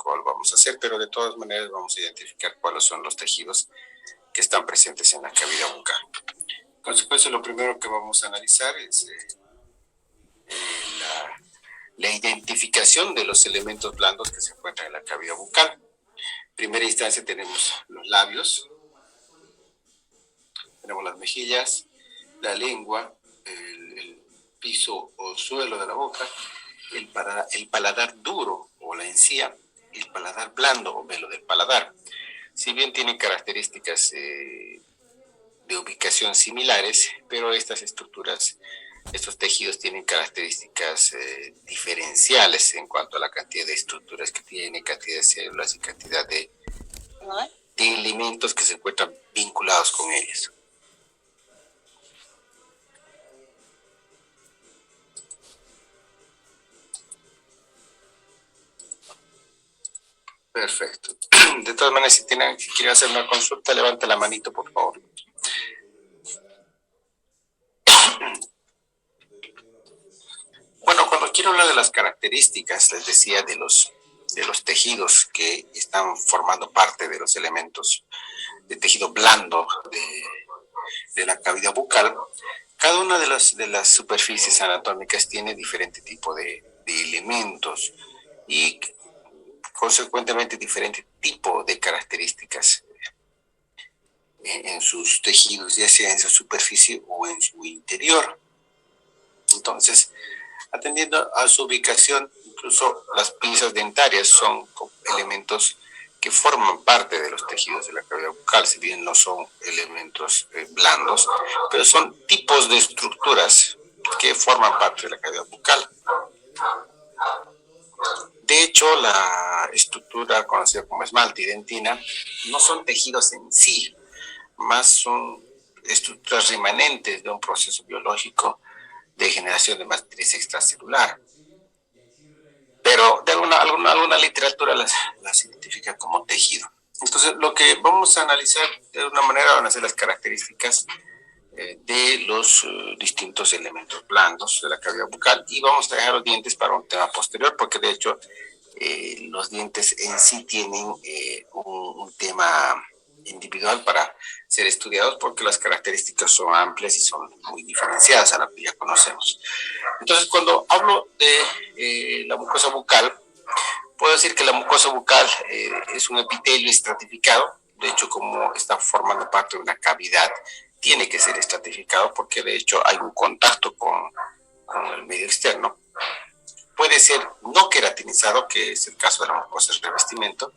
cuál vamos a hacer, pero de todas maneras vamos a identificar cuáles son los tejidos que están presentes en la cavidad bucal. En consecuencia, lo primero que vamos a analizar es la identificación de los elementos blandos que se encuentran en la cavidad bucal. En primera instancia tenemos los labios, tenemos las mejillas, la lengua, el piso o suelo de la boca, el paladar duro o la encía, el paladar blando o velo del paladar. Si bien tienen características de ubicación similares, pero estas estructuras, estos tejidos tienen características diferenciales en cuanto a la cantidad de estructuras que tiene, cantidad de células y cantidad de elementos que se encuentran vinculados con ellas. Perfecto. De todas maneras, si quieren hacer una consulta, levante la manito, por favor. Bueno, cuando quiero hablar de las características, les decía de los tejidos que están formando parte de los elementos de tejido blando de la cavidad bucal, cada una de las superficies anatómicas tiene diferente tipo de elementos y consecuentemente diferente tipo de características en sus tejidos, ya sea en su superficie o en su interior. Entonces, atendiendo a su ubicación, incluso las pinzas dentarias son elementos que forman parte de los tejidos de la cavidad bucal, si bien no son elementos blandos, pero son tipos de estructuras que forman parte de la cavidad bucal. De hecho, la estructura conocida como esmalte y dentina no son tejidos en sí, más son estructuras remanentes de un proceso biológico de generación de matriz extracelular. Pero de alguna literatura las identifica como tejido. Entonces, lo que vamos a analizar de una manera van a ser las características de los distintos elementos blandos de la cavidad bucal, y vamos a dejar los dientes para un tema posterior, porque de hecho los dientes en sí tienen un tema individual para ser estudiados, porque las características son amplias y son muy diferenciadas a las que ya conocemos. Entonces, cuando hablo de la mucosa bucal, puedo decir que la mucosa bucal es un epitelio estratificado. De hecho, como está formando parte de una cavidad, tiene que ser estratificado porque de hecho hay un contacto con el medio externo. Puede ser no queratinizado, que es el caso de la mucosa de revestimiento.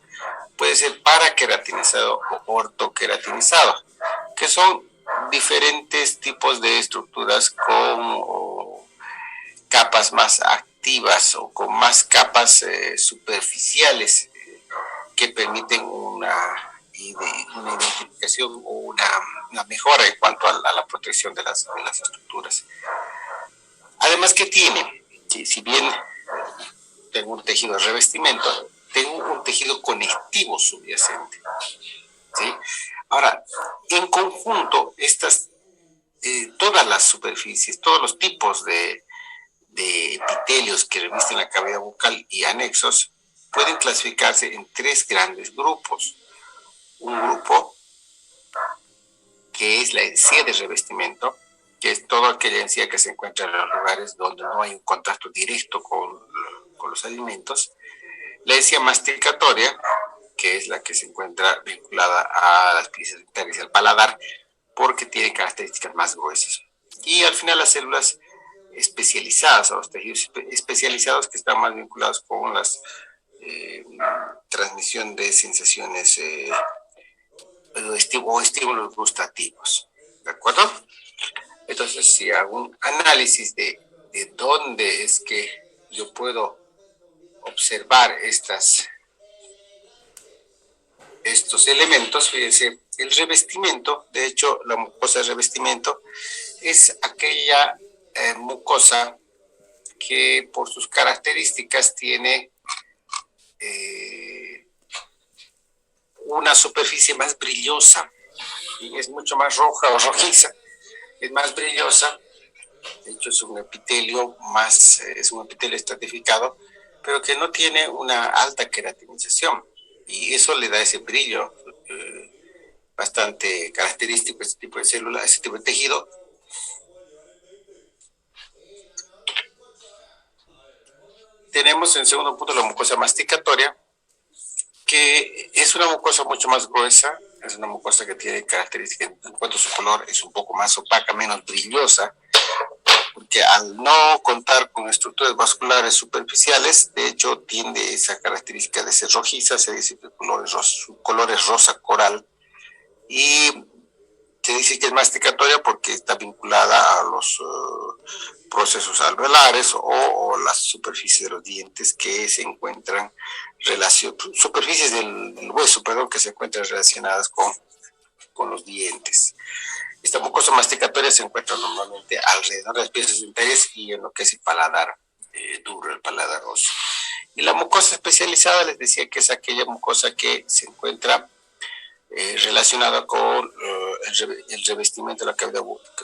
Puede ser paraqueratinizado o ortoqueratinizado, que son diferentes tipos de estructuras con capas más activas o con más capas superficiales que permiten una identificación o una mejora en cuanto a la protección de las estructuras. Además, que tiene, si bien tengo un tejido de revestimiento, tengo un tejido conectivo subyacente, ¿sí? Ahora, en conjunto, todas las superficies, todos los tipos de epitelios que revisten la cavidad bucal y anexos pueden clasificarse en tres grandes grupos. Un grupo que es la encía de revestimiento, que es toda aquella encía que se encuentra en los lugares donde no hay un contacto directo con los alimentos. La encía masticatoria, que es la que se encuentra vinculada a las pinzas dentarias y al paladar, porque tiene características más gruesas. Y al final las células especializadas, o los tejidos especializados, que están más vinculados con la transmisión de sensaciones o estímulos gustativos. ¿De acuerdo? Entonces, si hago un análisis de dónde es que yo puedo observar estos elementos, fíjense, el revestimiento, de hecho, la mucosa de revestimiento es aquella mucosa que por sus características tiene una superficie más brillosa, y es mucho más roja o rojiza, es más brillosa. De hecho, es un epitelio estratificado, pero que no tiene una alta queratinización. Y eso le da ese brillo bastante característico a este tipo de célula, a este tipo de tejido. Tenemos en segundo punto la mucosa masticatoria, que es una mucosa mucho más gruesa, es una mucosa que tiene características, en cuanto a su color, es un poco más opaca, menos brillosa, porque al no contar con estructuras vasculares superficiales, de hecho tiende esa característica de ser rojiza, se dice que su color es rosa coral, y se dice que es masticatoria porque está vinculada a los procesos alveolares o las superficies de los dientes que se encuentran superficies del hueso, perdón, que se encuentran relacionadas con los dientes. Esta mucosa masticatoria se encuentra normalmente alrededor de las piezas dentarias y en lo que es el paladar duro, el paladar óseo. Y la mucosa especializada, les decía que es aquella mucosa que se encuentra relacionada con el revestimiento de la cavidad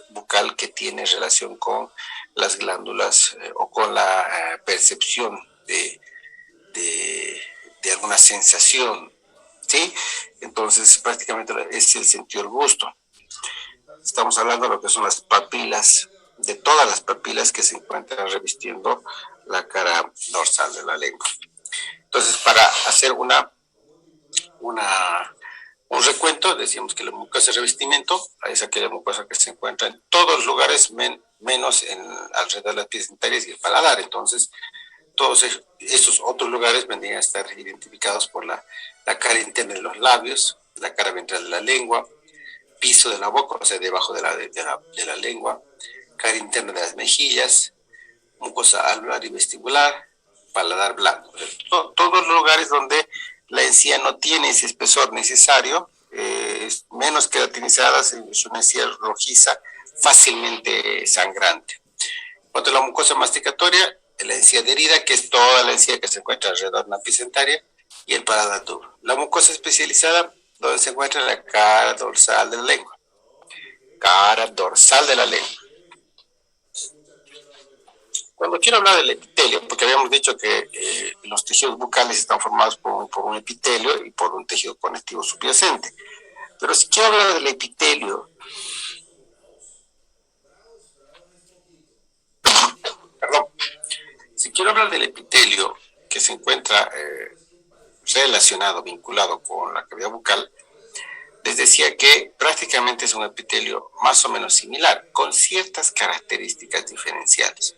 bucal, que tiene relación con las glándulas o con la percepción de alguna sensación, ¿sí? Entonces, prácticamente es el sentido del gusto. Estamos hablando de lo que son las papilas, de todas las papilas que se encuentran revistiendo la cara dorsal de la lengua. Entonces, para hacer un recuento, decíamos que la mucosa de revestimiento es aquella mucosa que se encuentra en todos los lugares, menos alrededor de las piezas dentarias y el paladar. Entonces, todos esos otros lugares vendrían a estar identificados por la cara interna de los labios, la cara ventral de la lengua, piso de la boca, o sea, debajo de la lengua, cara interna de las mejillas, mucosa alveolar y vestibular, paladar blando. Todos los lugares donde la encía no tiene ese espesor necesario, es menos queratinizada, es una encía rojiza, fácilmente sangrante. Cuanto a la mucosa masticatoria, la encía adherida, que es toda la encía que se encuentra alrededor de la pieza dentaria, y el paladar duro. La mucosa especializada, donde se encuentra la cara dorsal de la lengua. Cara dorsal de la lengua. Cuando quiero hablar del epitelio, porque habíamos dicho que los tejidos bucales están formados por un epitelio y por un tejido conectivo subyacente. Pero si quiero hablar del epitelio, perdón, si quiero hablar del epitelio que se encuentra relacionado, vinculado con la cavidad bucal, les decía que prácticamente es un epitelio más o menos similar, con ciertas características diferenciales.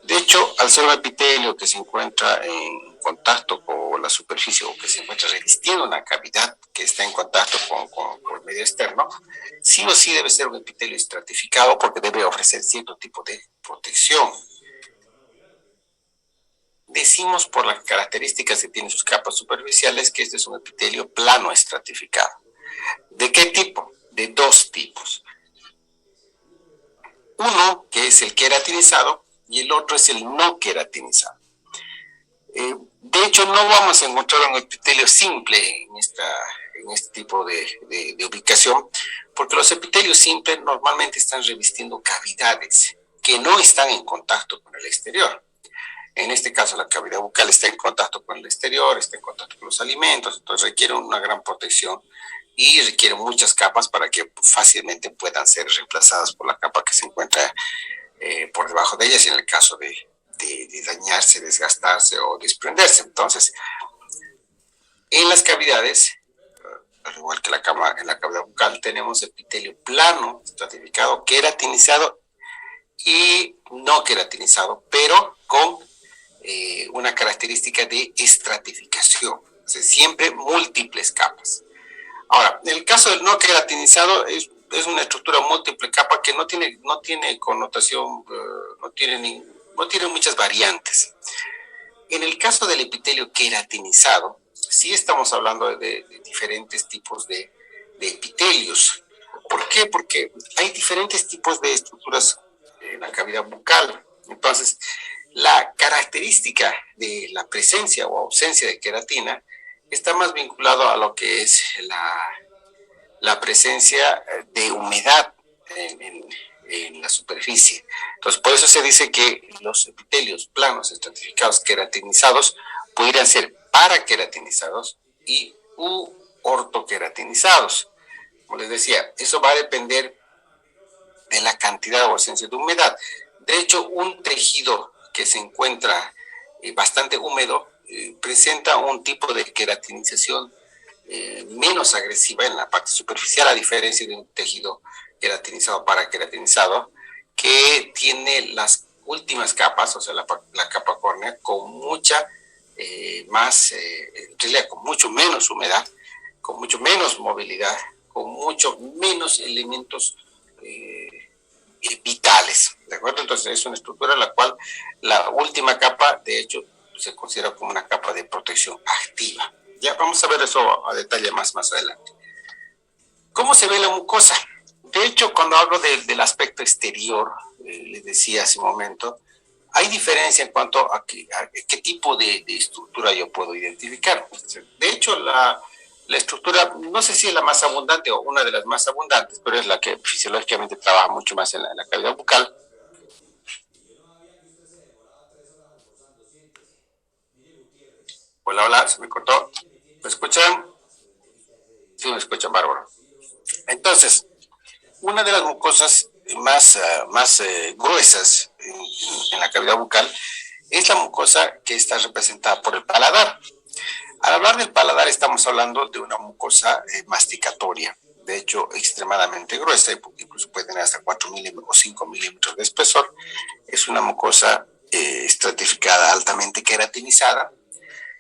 De hecho, al ser un epitelio que se encuentra en contacto con la superficie o que se encuentra revistiendo una cavidad que está en contacto con el medio externo, sí o sí debe ser un epitelio estratificado porque debe ofrecer cierto tipo de protección. Decimos por las características que tiene sus capas superficiales que este es un epitelio plano estratificado. ¿De qué tipo? De dos tipos. Uno, que es el queratinizado, y el otro es el no queratinizado. De hecho, no vamos a encontrar un epitelio simple en este tipo de ubicación, porque los epitelios simples normalmente están revistiendo cavidades que no están en contacto con el exterior. En este caso, la cavidad bucal está en contacto con el exterior, está en contacto con los alimentos, entonces requiere una gran protección y requiere muchas capas para que fácilmente puedan ser reemplazadas por la capa que se encuentra por debajo de ellas, en el caso de dañarse, desgastarse o desprenderse. Entonces, en las cavidades, al igual que en la cavidad bucal, tenemos epitelio plano, estratificado, queratinizado y no queratinizado, pero con una característica de estratificación, o sea, siempre múltiples capas. Ahora, en el caso del no queratinizado es una estructura múltiple capa que no tiene connotación, no tiene muchas variantes. En el caso del epitelio queratinizado, sí estamos hablando de diferentes tipos de epitelios. ¿Por qué? Porque hay diferentes tipos de estructuras en la cavidad bucal. Entonces, la característica de la presencia o ausencia de queratina está más vinculado a lo que es la presencia de humedad en en la superficie. Entonces, por eso se dice que los epitelios planos estratificados queratinizados pudieran ser paraqueratinizados y ortoqueratinizados. Como les decía, eso va a depender de la cantidad o ausencia de humedad. De hecho, un tejido que se encuentra bastante húmedo presenta un tipo de queratinización menos agresiva en la parte superficial, a diferencia de un tejido queratinizado para queratinizado, que tiene las últimas capas, o sea, la capa córnea, con mucha más, en realidad con mucho menos humedad, con mucho menos movilidad, con mucho menos elementos vitales, ¿de acuerdo? Entonces es una estructura en la cual la última capa, de hecho, se considera como una capa de protección activa. Ya vamos a ver eso a detalle más adelante. ¿Cómo se ve la mucosa? De hecho, cuando hablo del aspecto exterior, les decía hace un momento, hay diferencia en cuanto a qué tipo de estructura yo puedo identificar. De hecho, la estructura, no sé si es la más abundante o una de las más abundantes, pero es la que fisiológicamente trabaja mucho más en la cavidad bucal. Hola, hola, se me cortó. ¿Me escuchan? Sí, me escuchan, bárbaro. Entonces, una de las mucosas más gruesas en la cavidad bucal es la mucosa que está representada por el paladar. Al hablar del paladar estamos hablando de una mucosa masticatoria, de hecho extremadamente gruesa, incluso puede tener hasta 4 milímetros o 5 milímetros de espesor. Es una mucosa estratificada, altamente queratinizada,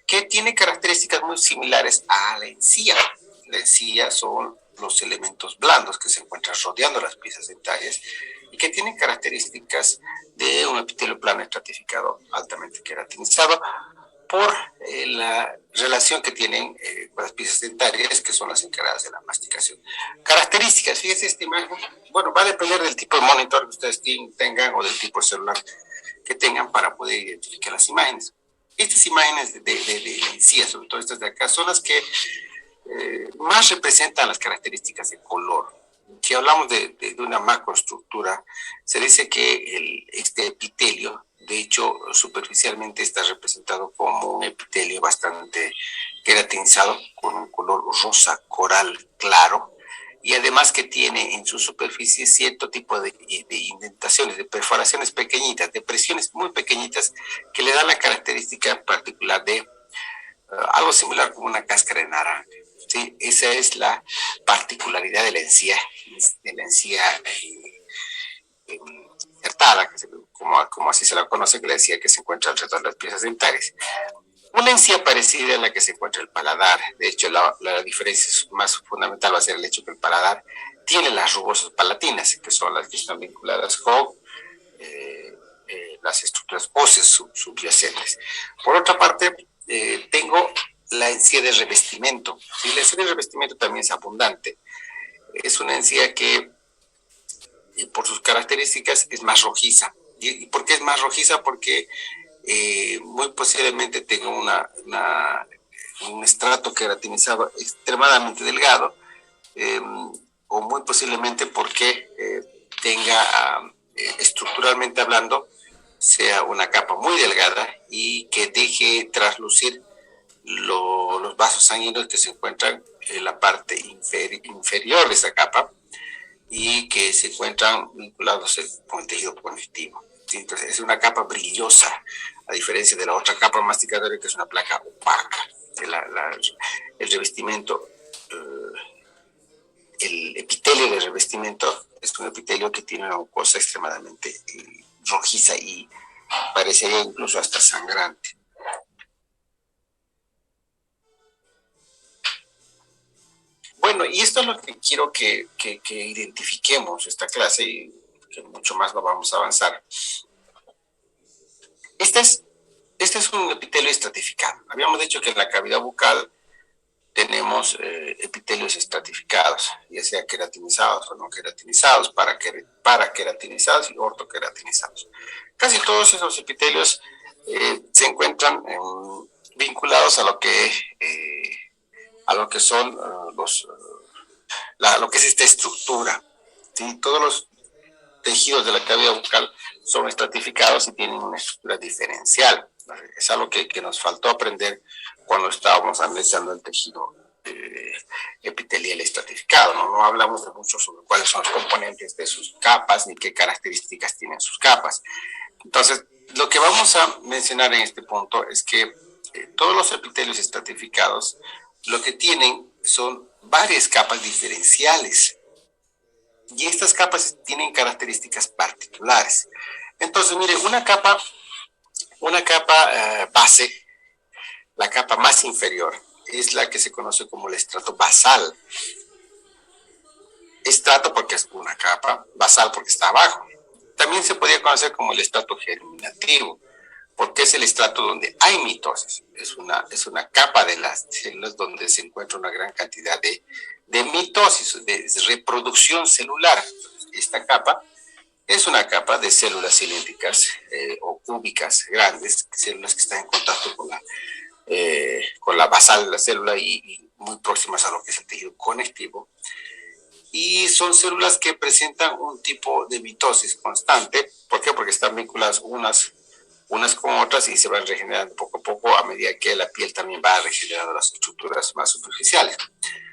que tiene características muy similares a la encía. La encía son los elementos blandos que se encuentran rodeando las piezas dentarias y que tienen características de un epitelio plano estratificado altamente queratinizado por la relación que tienen con las piezas dentarias, que son las encargadas de la masticación. Características, fíjense esta imagen, bueno, va a depender del tipo de monitor que ustedes tengan o del tipo de celular que tengan para poder identificar las imágenes. Estas imágenes de encía, sobre todo estas de acá, son las que más representan las características de color. Si hablamos de una macroestructura, se dice que este epitelio, de hecho, superficialmente está representado como un epitelio bastante queratinizado, con un color rosa coral claro, y además que tiene en su superficie cierto tipo de indentaciones, de perforaciones pequeñitas, de presiones muy pequeñitas, que le dan la característica particular de algo similar como una cáscara de naranja. ¿Sí? Esa es la particularidad de la encía insertada, como así se la conoce, que la encía que se encuentra alrededor de las piezas dentarias. Una encía parecida a la que se encuentra el paladar. De hecho, la diferencia más fundamental va a ser el hecho que el paladar tiene las rugosas palatinas, que son las que están vinculadas con las estructuras óseas subyacentes. Por otra parte, tengo la encía de revestimiento. ¿Sí? La encía de revestimiento también es abundante. Es una encía que, por sus características, es más rojiza. ¿Y por qué es más rojiza? Porque muy posiblemente tenga un estrato queratinizado extremadamente delgado, o muy posiblemente porque tenga, estructuralmente hablando, sea una capa muy delgada y que deje traslucir los vasos sanguíneos que se encuentran en la parte inferior de esa capa y que se encuentran vinculados con el tejido conectivo. ¿Sí? Entonces es una capa brillosa, a diferencia de la otra capa masticatoria, que es una placa opaca. El revestimiento, el epitelio de revestimiento es un epitelio que tiene una mucosa extremadamente rojiza y parecería incluso hasta sangrante. Bueno, y esto es lo que quiero que identifiquemos esta clase y que mucho más lo vamos a avanzar. Este es un epitelio estratificado. Habíamos dicho que en la cavidad bucal tenemos epitelios estratificados, ya sea queratinizados o no queratinizados, paraqueratinizados y ortoqueratinizados. Casi todos esos epitelios se encuentran vinculados a lo que son lo que es esta estructura. ¿Sí? Todos los tejidos de la cavidad bucal son estratificados y tienen una estructura diferencial. Es algo que nos faltó aprender cuando estábamos analizando el tejido epitelial estratificado, ¿no? No hablamos de mucho sobre cuáles son los componentes de sus capas ni qué características tienen sus capas. Entonces, lo que vamos a mencionar en este punto es que todos los epitelios estratificados lo que tienen son varias capas diferenciales y estas capas tienen características particulares. Entonces, mire, una capa base, la capa más inferior, es la que se conoce como el estrato basal. Estrato porque es una capa, basal porque está abajo. También se podría conocer como el estrato germinativo, porque es el estrato donde hay mitosis. Es una capa de las células donde se encuentra una gran cantidad de mitosis, de reproducción celular. Esta capa es una capa de células cilíndricas o cúbicas grandes, células que están en contacto con la basal de la célula y muy próximas a lo que es el tejido conectivo. Y son células que presentan un tipo de mitosis constante. ¿Por qué? Porque están vinculadas unas con otras y se van regenerando poco a poco a medida que la piel también va regenerando las estructuras más superficiales.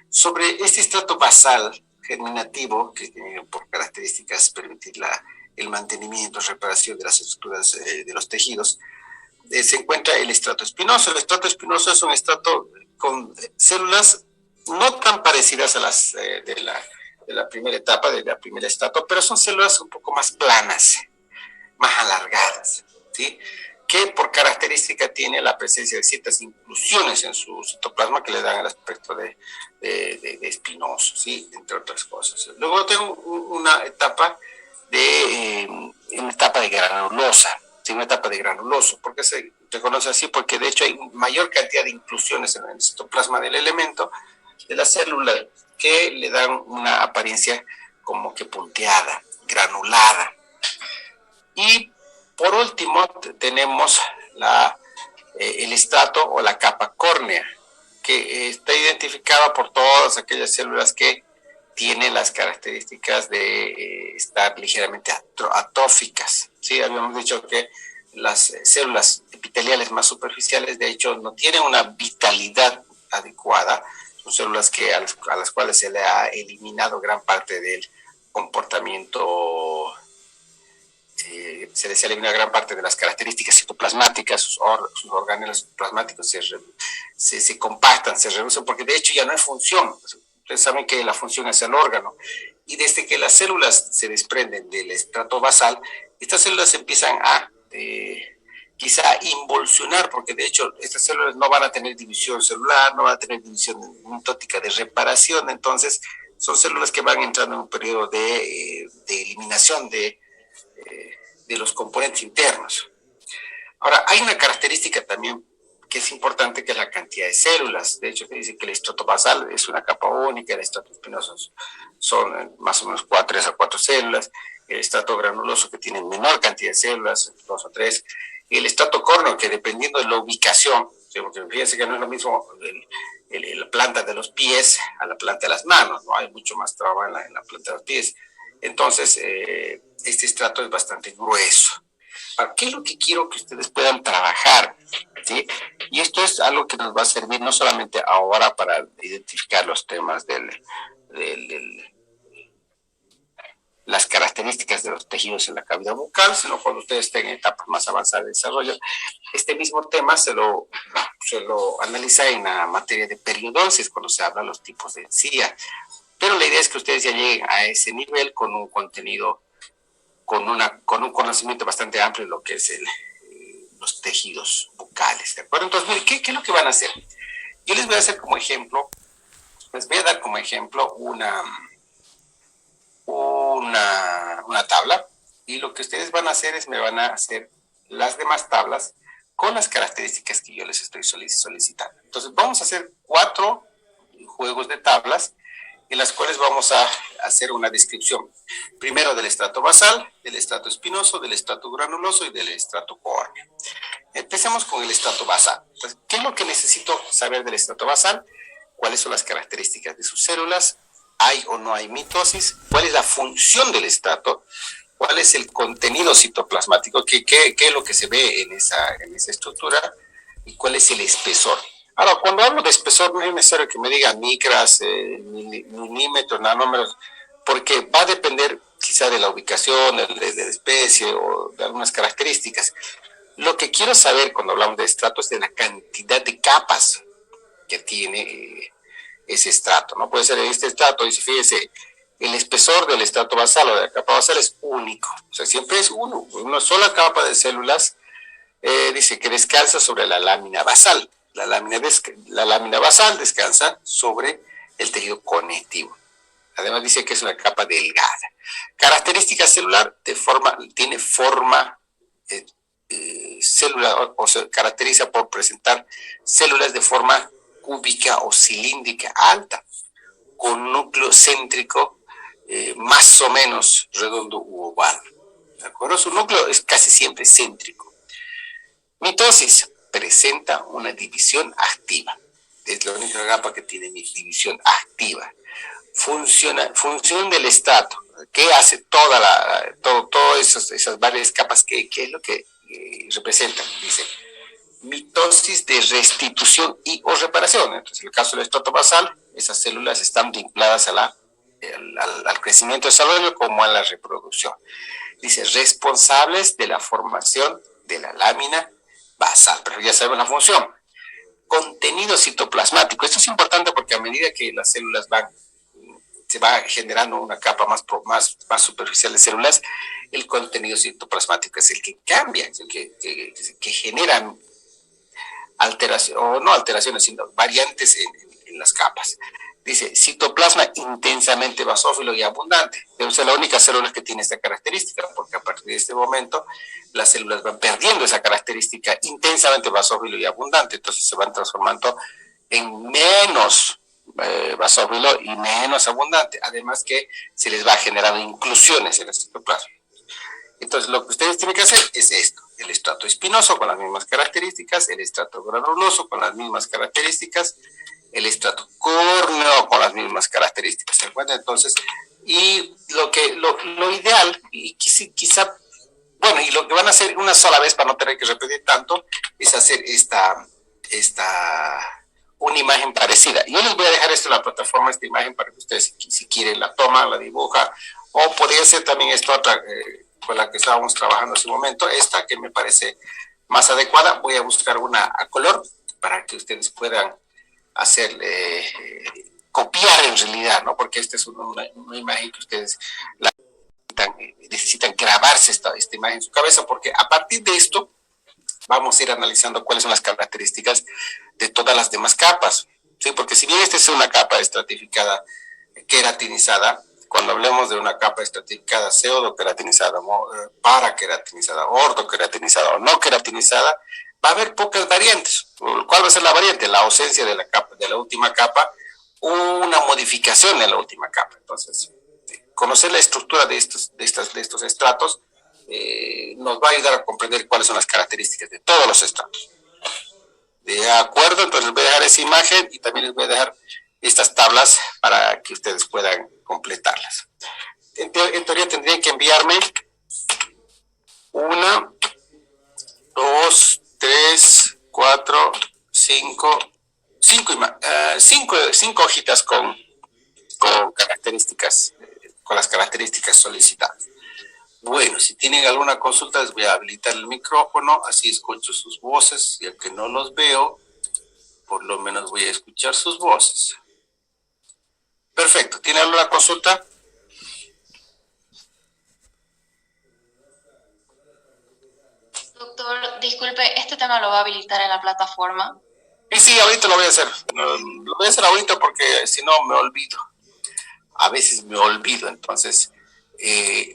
Sobre este estrato basal germinativo, que tiene por características permitir el mantenimiento, reparación de las estructuras de los tejidos, se encuentra el estrato espinoso. El estrato espinoso es un estrato con células no tan parecidas a las de la primera etapa, de la primera estrato, pero son células un poco más planas, más alargadas, ¿sí? Que por característica tiene la presencia de ciertas inclusiones en su citoplasma que le dan el aspecto de espinoso, ¿sí? Entre otras cosas. Luego tengo una etapa de granulosa, ¿sí? Una etapa de granuloso. ¿Por qué se reconoce así? Porque de hecho hay mayor cantidad de inclusiones en el citoplasma del elemento de la célula que le dan una apariencia como que punteada, granulada. Y por último tenemos el estrato o la capa córnea, que está identificada por todas aquellas células que tienen las características de estar ligeramente atróficas. ¿Sí? Habíamos dicho que las células epiteliales más superficiales, de hecho, no tienen una vitalidad adecuada. Son células a las cuales se le ha eliminado gran parte del comportamiento, se les elimina gran parte de las características citoplasmáticas, sus organelos citoplasmáticos se compactan, se reducen, porque de hecho ya no hay función. Ustedes saben que la función es el órgano, y desde que las células se desprenden del estrato basal, estas células empiezan a quizá involucionar, porque de hecho estas células no van a tener división celular, no van a tener división mitótica de reparación. Entonces son células que van entrando en un periodo de eliminación de los componentes internos. Ahora, hay una característica también que es importante, que es la cantidad de células. De hecho, se dice que el estrato basal es una capa única, el estrato espinoso son más o menos 3 a 4 células, el estrato granuloso que tiene menor cantidad de células, 2 o 3, y el estrato córneo, que dependiendo de la ubicación, porque fíjense que no es lo mismo la planta de los pies a la planta de las manos, ¿no? Hay mucho más trabajo en la planta de los pies. Entonces, este estrato es bastante grueso. ¿Qué es lo que quiero que ustedes puedan trabajar? ¿Sí? Y esto es algo que nos va a servir no solamente ahora para identificar los temas las características de los tejidos en la cavidad bucal, sino cuando ustedes estén en etapas más avanzadas de desarrollo. Este mismo tema se lo analiza en la materia de periodosis, cuando se habla de los tipos de encía. Pero la idea es que ustedes ya lleguen a ese nivel con un contenido, con un conocimiento bastante amplio de lo que es los tejidos bucales, ¿de acuerdo? Entonces, miren, ¿qué es lo que van a hacer? Yo les voy a hacer como ejemplo, les voy a dar como ejemplo una tabla, y lo que ustedes van a hacer es me van a hacer las demás tablas con las características que yo les estoy solicitando. Entonces, vamos a hacer 4 juegos de tablas en las cuales vamos a hacer una descripción, primero del estrato basal, del estrato espinoso, del estrato granuloso y del estrato córneo. Empecemos con el estrato basal. Entonces, ¿qué es lo que necesito saber del estrato basal? ¿Cuáles son las características de sus células? ¿Hay o no hay mitosis? ¿Cuál es la función del estrato? cuál es el contenido citoplasmático, qué es lo que se ve en esa estructura y cuál es el espesor. Ahora, cuando hablo de espesor, no es necesario que me diga micras, milímetros, nanómetros, porque va a depender quizá de la ubicación, de la especie o de algunas características. Lo que quiero saber cuando hablamos de estrato es de la cantidad de capas que tiene ese estrato, ¿no? Puede ser este estrato, dice, fíjese, el espesor del estrato basal o de la capa basal es único, o sea, siempre es una sola capa de células, dice que descansa sobre la lámina basal. La lámina basal descansa sobre el tejido conectivo. Además dice que es una capa delgada. Característica celular, tiene forma celular, o se caracteriza por presentar células de forma cúbica o cilíndrica alta, con núcleo céntrico más o menos redondo u oval. ¿De acuerdo? Su núcleo es casi siempre céntrico. Mitosis presenta una división activa. Es la única capa que tiene división activa. Función del estrato. ¿Qué hace todas esas varias capas? ¿Qué es lo que representan? Dice, mitosis de restitución y o reparación. Entonces, en el caso del estrato basal, esas células están vinculadas al crecimiento celular como a la reproducción. Dice, responsables de la formación de la lámina basal, pero ya sabemos la función. Contenido citoplasmático. Esto es importante porque a medida que las células se va generando una capa más superficial de células, el contenido citoplasmático es el que cambia, es el que genera alteraciones, o no alteraciones, sino variantes en las capas. Dice, citoplasma intensamente basófilo y abundante. Debe ser la única célula que tiene esta característica, porque a partir de este momento las células van perdiendo esa característica intensamente basófilo y abundante, entonces se van transformando en menos basófilo y menos abundante, además que se les va generando inclusiones en el citoplasma. Entonces lo que ustedes tienen que hacer es esto: el estrato espinoso con las mismas características, el estrato granuloso con las mismas características, el estrato córneo con las mismas características, ¿se encuentra? Entonces, y lo ideal, y quizá, bueno, y lo que van a hacer una sola vez para no tener que repetir tanto, es hacer una imagen parecida. Yo les voy a dejar esto en la plataforma, esta imagen, para que ustedes, si quieren, la toman, la dibuja, o podría ser también esta otra, con la que estábamos trabajando hace un momento, esta que me parece más adecuada. Voy a buscar una a color para que ustedes puedan hacer, copiar en realidad, ¿no? Porque esta es una imagen que ustedes necesitan grabarse esta imagen en su cabeza, porque a partir de esto vamos a ir analizando cuáles son las características de todas las demás capas, ¿sí? Porque si bien esta es una capa estratificada queratinizada, cuando hablemos de una capa estratificada pseudo-queratinizada, para-queratinizada, ordo-queratinizada o no queratinizada, va a haber pocas variantes. ¿Cuál va a ser la variante? La ausencia de la última capa, una modificación en la última capa. Entonces, conocer la estructura de estos estratos nos va a ayudar a comprender cuáles son las características de todos los estratos. ¿De acuerdo? Entonces les voy a dejar esa imagen y también les voy a dejar estas tablas para que ustedes puedan completarlas. En teoría tendrían que enviarme 1, 2, 3, 4, 5 hojitas con características, con las características solicitadas. Bueno, si tienen alguna consulta, les voy a habilitar el micrófono, así escucho sus voces, y aunque no los veo, por lo menos voy a escuchar sus voces. Perfecto, ¿tiene alguna consulta? Doctor, disculpe, ¿este tema lo va a habilitar en la plataforma? Sí, ahorita lo voy a hacer. Lo voy a hacer ahorita porque si no me olvido. A veces me olvido, entonces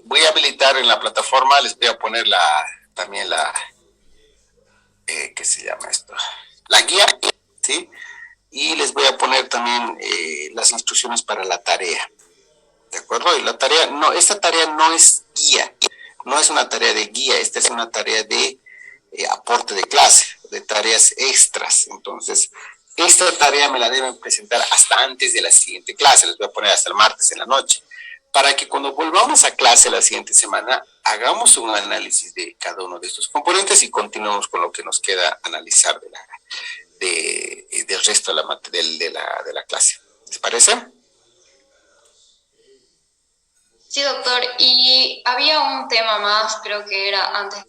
voy a habilitar en la plataforma, les voy a poner también ¿qué se llama esto? La guía, ¿sí? Y les voy a poner también las instrucciones para la tarea, ¿de acuerdo? Y esta tarea no es guía, no es una tarea de guía, esta es una tarea de aporte de clase, de tareas extras. Entonces, esta tarea me la deben presentar hasta antes de la siguiente clase, les voy a poner hasta el martes en la noche, para que cuando volvamos a clase la siguiente semana, hagamos un análisis de cada uno de estos componentes y continuemos con lo que nos queda analizar del resto de la clase. ¿Les parece? Sí, doctor. Y había un tema más, creo que era antes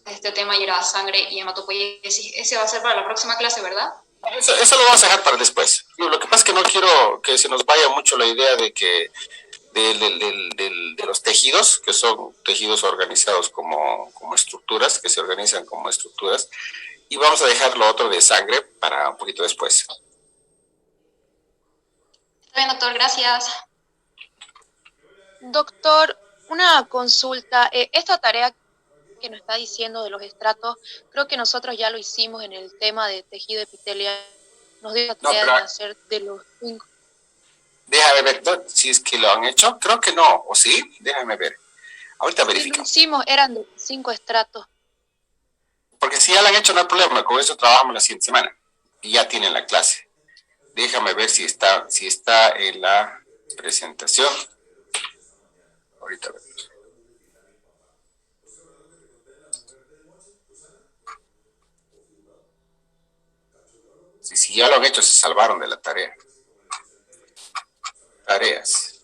de este tema, y era sangre y hematopoiesis. Ese va a ser para la próxima clase, ¿verdad? Eso lo vamos a dejar para después. Lo que pasa es que no quiero que se nos vaya mucho la idea de que de los tejidos, que son tejidos organizados como estructuras, que se organizan como estructuras, y vamos a dejar lo otro de sangre para un poquito después. Está bien, doctor, gracias. Doctor, una consulta. Esta tarea que nos está diciendo de los estratos, creo que nosotros ya lo hicimos en el tema de tejido epitelial. Nos dio la tarea de hacer de los 5. Déjame ver si es que lo han hecho. Creo que no, ¿o sí? Déjame ver. Ahorita verificamos. Lo hicimos, eran de 5 estratos. Porque si ya lo han hecho, no hay problema. Con eso trabajamos la siguiente semana. Y ya tienen la clase. Déjame ver si está en la presentación. Ahorita vemos. Si ya lo han hecho, se salvaron de la tarea. Tareas.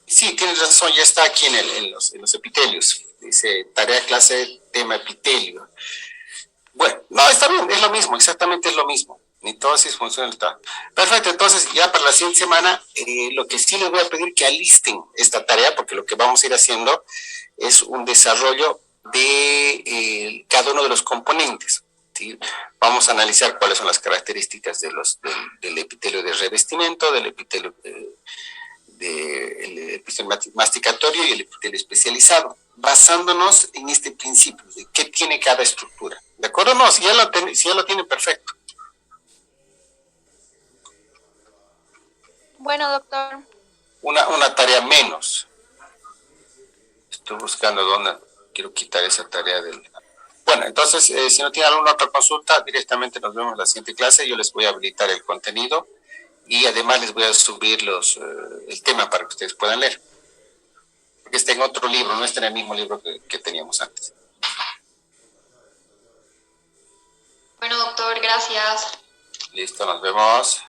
Sí, tienes razón, ya está aquí en los epitelios. Dice tarea clase tema epitelio. Bueno, no, está bien, es lo mismo, exactamente es lo mismo. Mitosis, función, está. Perfecto, entonces ya para la siguiente semana, lo que sí les voy a pedir que alisten esta tarea, porque lo que vamos a ir haciendo es un desarrollo de cada uno de los componentes. ¿Sí? Vamos a analizar cuáles son las características del epitelio de revestimiento, del epitelio el epitelio masticatorio y el epitelio especializado, basándonos en este principio de qué tiene cada estructura. ¿De acuerdo? No, si ya lo tiene, perfecto. Bueno, doctor. Una tarea menos. Estoy buscando dónde quiero quitar esa tarea del... Bueno, entonces, si no tienen alguna otra consulta, directamente nos vemos en la siguiente clase. Yo les voy a habilitar el contenido y además les voy a subir el tema para que ustedes puedan leer. Porque está en otro libro, no está en el mismo libro que teníamos antes. Bueno, doctor, gracias. Listo, nos vemos.